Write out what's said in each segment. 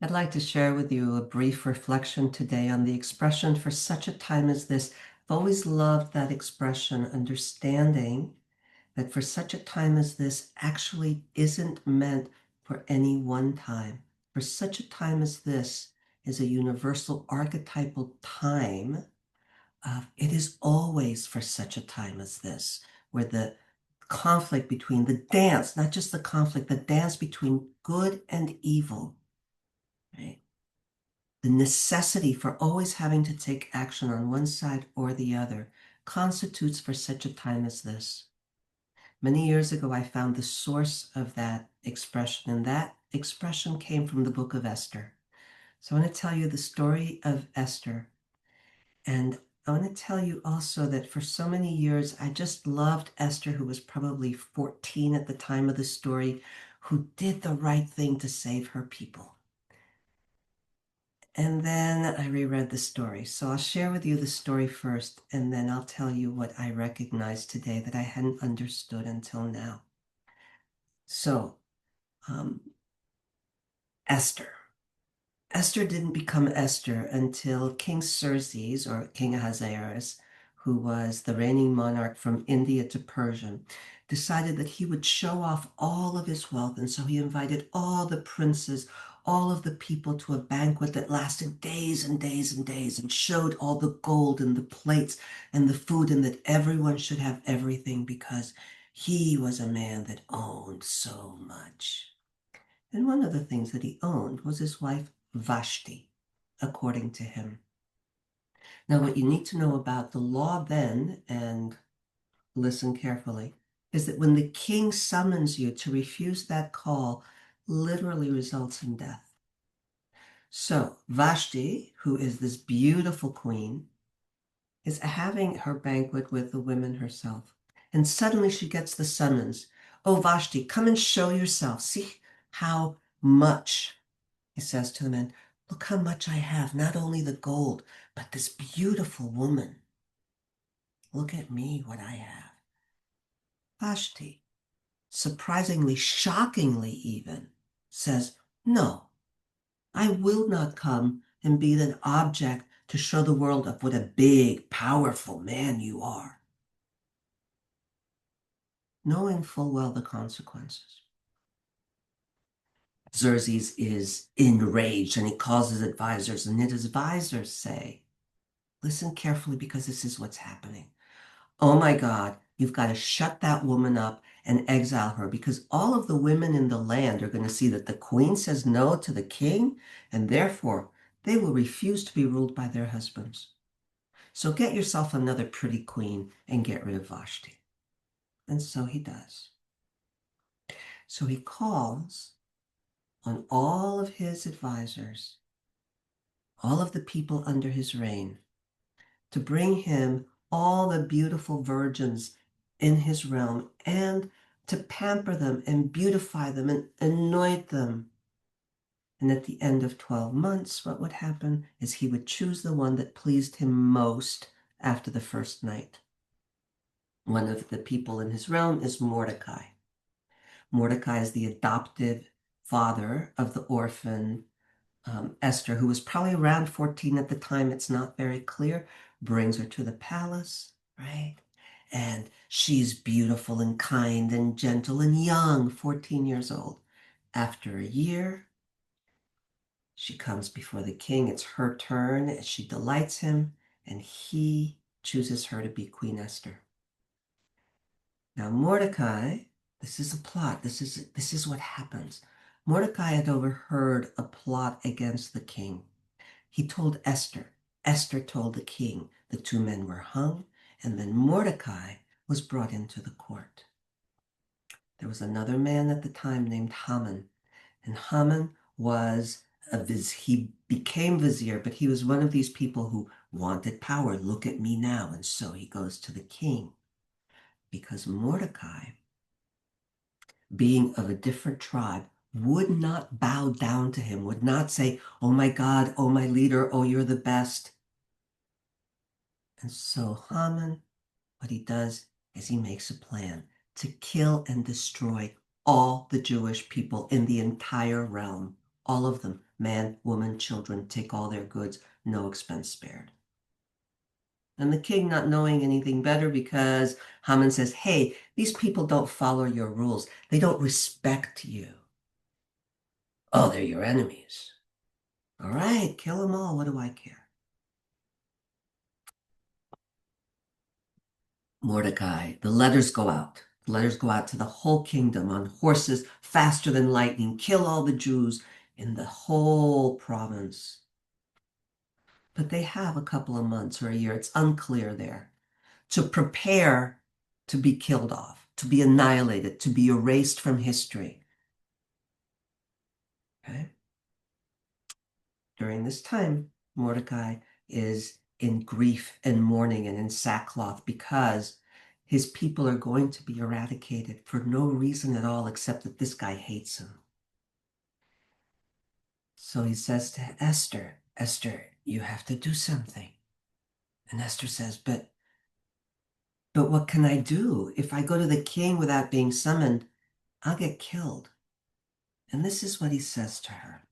I'd like to share with you a brief reflection today on the expression for such a time as this. I've always loved that expression, understanding that for such a time as this actually isn't meant for any one time. For such a time as this is a universal archetypal time. It is always for such a time as this, where the conflict between the dance, not just the conflict, the dance between good and evil, right? The necessity for always having to take action on one side or the other constitutes for such a time as this. Many years ago, I found the source of that expression, and that expression came from the book of Esther. So I want to tell you the story of Esther. And I want to tell you also that for so many years, I just loved Esther, who was probably 14 at the time of the story, who did the right thing to save her people. And then I reread the story. So I'll share with you the story first, and then I'll tell you what I recognize today that I hadn't understood until now. So, um, Esther. Esther didn't become Esther until King Xerxes, or King Ahasuerus, who was the reigning monarch from India to Persia, decided that he would show off all of his wealth. And so he invited all the princes, all of the people to a banquet that lasted days and days and days, and showed all the gold and the plates and the food, and that everyone should have everything because he was a man that owned so much. And one of the things that he owned was his wife Vashti, according to him. Now, what you need to know about the law then, and listen carefully, is that when the king summons you, to refuse that call literally results in death. So Vashti, who is this beautiful queen, is having her banquet with the women herself. And suddenly she gets the summons. Oh, Vashti, come and show yourself. See how much, he says to the men, look how much I have, not only the gold, but this beautiful woman. Look at me, what I have. Vashti, surprisingly, shockingly even, says, no, I will not come and be an object to show the world of what a big, powerful man you are, knowing full well the consequences. Xerxes is enraged and he calls his advisors, and his advisors say, listen carefully because this is what's happening. Oh my God, you've got to shut that woman up and exile her, because all of the women in the land are going to see that the queen says no to the king, and therefore they will refuse to be ruled by their husbands. So get yourself another pretty queen and get rid of Vashti. And so he does. So he calls on all of his advisors, all of the people under his reign, to bring him all the beautiful virgins in his realm, and to pamper them and beautify them and anoint them. And at the end of 12 months, what would happen is he would choose the one that pleased him most after the first night. One of the people in his realm is Mordecai. Mordecai is the adoptive father of the orphan Esther, who was probably around 14 at the time. It's not very clear. Brings her to the palace, right? And she's beautiful and kind and gentle and young, 14 years old. After a year, she comes before the king. It's her turn. She delights him, and he chooses her to be Queen Esther. Now, Mordecai, this is a plot. This is what happens. Mordecai had overheard a plot against the king. He told Esther. Esther told the king. The two men were hung, and then Mordecai was brought into the court. There was another man at the time named Haman, and Haman was he became vizier, but he was one of these people who wanted power. Look at me now. And so he goes to the king, because Mordecai, being of a different tribe, would not bow down to him, would not say, oh my God, oh my leader, oh you're the best. And so Haman, what he does is he makes a plan to kill and destroy all the Jewish people in the entire realm, all of them, man, woman, children, take all their goods, no expense spared. And the king, not knowing anything better, because Haman says, hey, these people don't follow your rules. They don't respect you. Oh, they're your enemies. All right, kill them all. What do I care? Mordecai, the letters go out. The letters go out to the whole kingdom on horses faster than lightning. Kill all the Jews in the whole province. But they have a couple of months or a year, it's unclear there, to prepare to be killed off, to be annihilated, to be erased from history. Okay? During this time, Mordecai is in grief and mourning and in sackcloth because his people are going to be eradicated for no reason at all except that this guy hates him. So he says to Esther, Esther, you have to do something. And Esther says, but what can I do? If I go to the king without being summoned, I'll get killed. And this is what he says to her.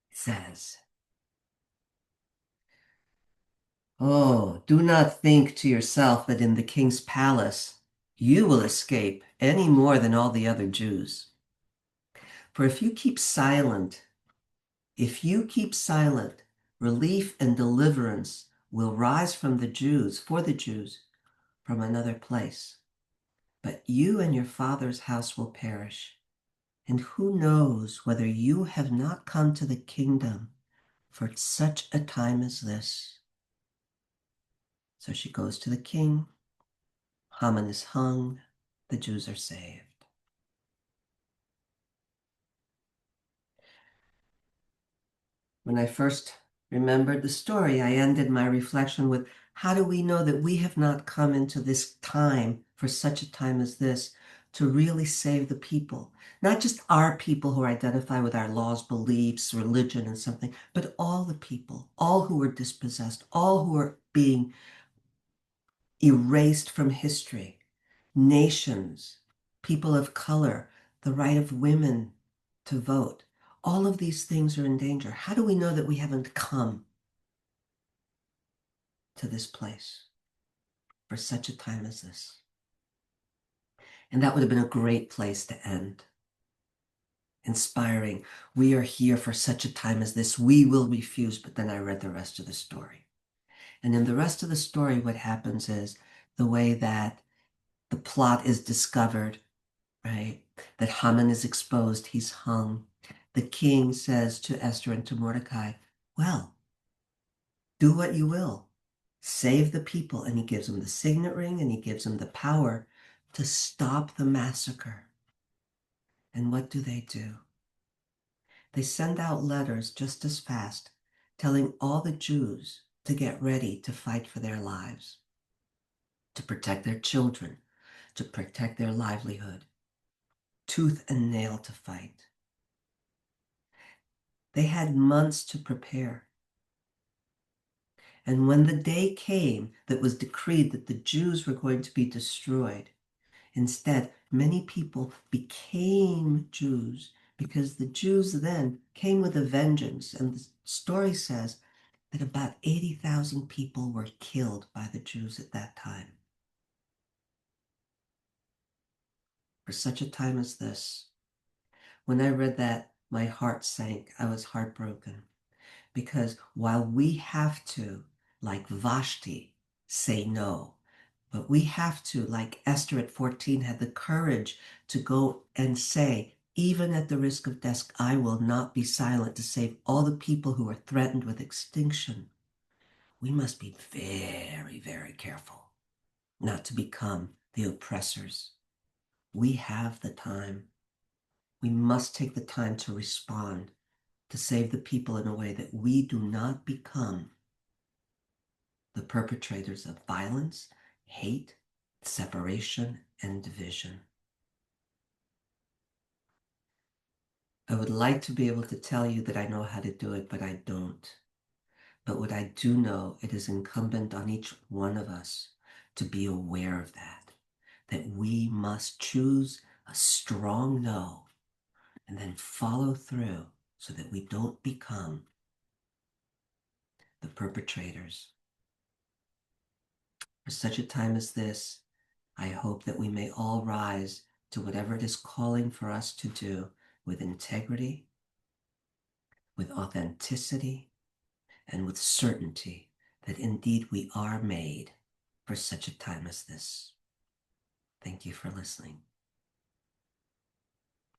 He says, oh, do not think to yourself that in the king's palace you will escape any more than all the other Jews. For if you keep silent, relief and deliverance will rise from the Jews, for the Jews, from another place. But you and your father's house will perish. And who knows whether you have not come to the kingdom for such a time as this? So she goes to the king. Haman is hung. The Jews are saved. When I first remembered the story, I ended my reflection with, how do we know that we have not come into this time for such a time as this to really save the people? Not just our people who identify with our laws, beliefs, religion, and something, but all the people, all who are dispossessed, all who are being erased from history, nations, people of color, the right of women to vote. All of these things are in danger. How do we know that we haven't come to this place for such a time as this? And that would have been a great place to end. Inspiring. We are here for such a time as this. We will refuse. But then I read the rest of the story. And in the rest of the story, what happens is the way that the plot is discovered, right? That Haman is exposed, he's hung. The king says to Esther and to Mordecai, well, do what you will. Save the people. And he gives them the signet ring and he gives them the power to stop the massacre. And what do? They send out letters just as fast, telling all the Jews to get ready to fight for their lives, to protect their children, to protect their livelihood, tooth and nail to fight. They had months to prepare. And when the day came that was decreed that the Jews were going to be destroyed, instead, many people became Jews because the Jews then came with a vengeance. And the story says that about 80,000 people were killed by the Jews at that time. For such a time as this, when I read that, my heart sank. I was heartbroken. Because while we have to, like Vashti, say no, but we have to, like Esther at 14, had the courage to go and say, even at the risk of death, I will not be silent to save all the people who are threatened with extinction. We must be very, very careful not to become the oppressors. We have the time. We must take the time to respond, to save the people in a way that we do not become the perpetrators of violence, hate, separation, and division. I would like to be able to tell you that I know how to do it, but I don't. But what I do know, it is incumbent on each one of us to be aware of that we must choose a strong no and then follow through so that we don't become the perpetrators. For such a time as this, I hope that we may all rise to whatever it is calling for us to do with integrity, with authenticity, and with certainty that indeed we are made for such a time as this. Thank you for listening.